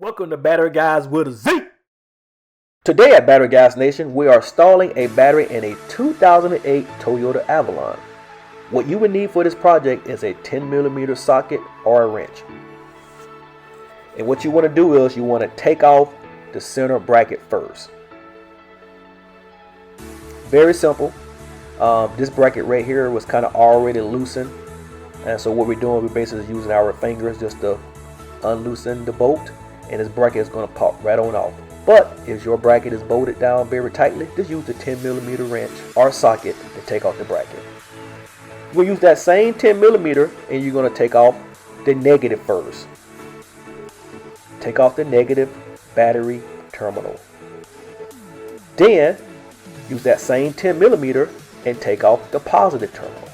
Welcome to Battery Guys with a Z. Today at Battery Guys Nation, we are installing a battery in a 2008 Toyota Avalon. What you would need for this project is a 10mm socket or a wrench. And what you want to do is you want to take off the center bracket first. Very simple. This bracket right here was kind of already loosened. And so what we're doing, we're basically using our fingers just to unloosen the bolt. And this bracket is going to pop right on off. But if your bracket is bolted down very tightly, just use the 10mm wrench or socket to take off the bracket. We'll use that same 10mm and you're going to take off the negative first. Take off the negative battery terminal. Then use that same 10mm and take off the positive terminal.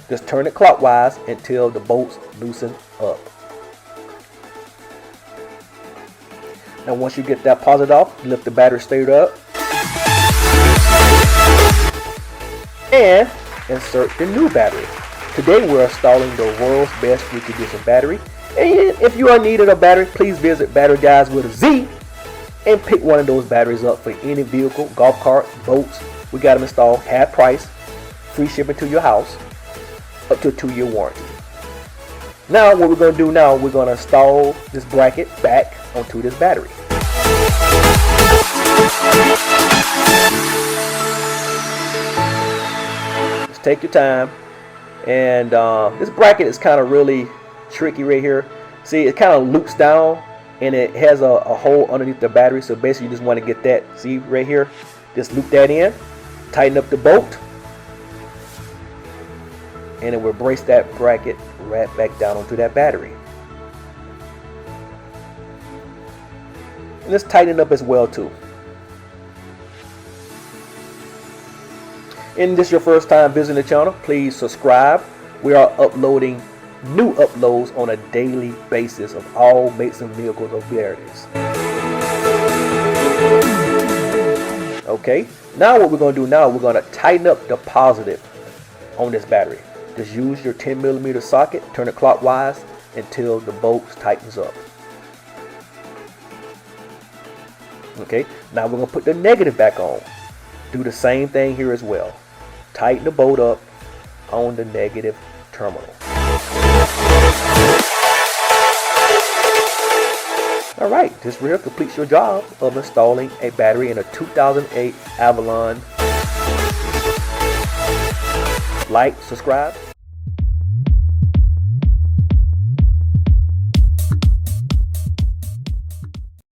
Just turn it clockwise until the bolts loosen up. Now once you get that positive off, lift the battery straight up and insert the new battery. Today we're installing the world's best reconditioned battery. And if you are needing a battery, please visit Battery Guys with a Z and pick one of those batteries up for any vehicle, golf cart, boats. We got them installed, half price, free shipping to your house, up to a 2-year warranty. Now what we're going to do now, we're going to install this bracket back onto this battery. Just take your time. And this bracket is kind of really tricky right here. See, it kind of loops down and it has a hole underneath the battery. So basically you just want to get that, see right here, just loop that in, tighten up the bolt, and it will brace that bracket right back down onto that battery. And let's tighten it up as well too. And this is your first time visiting the channel, please subscribe. We are uploading new uploads on a daily basis of all makes and vehicles of varieties. Okay, now what we're going to do now, we're going to tighten up the positive on this battery. Just use your 10mm socket, turn it clockwise until the bolt tightens up. Okay, now we're going to put the negative back on. Do the same thing here as well. Tighten the bolt up on the negative terminal. Alright, this right here completes your job of installing a battery in a 2008 Avalon. Like, subscribe.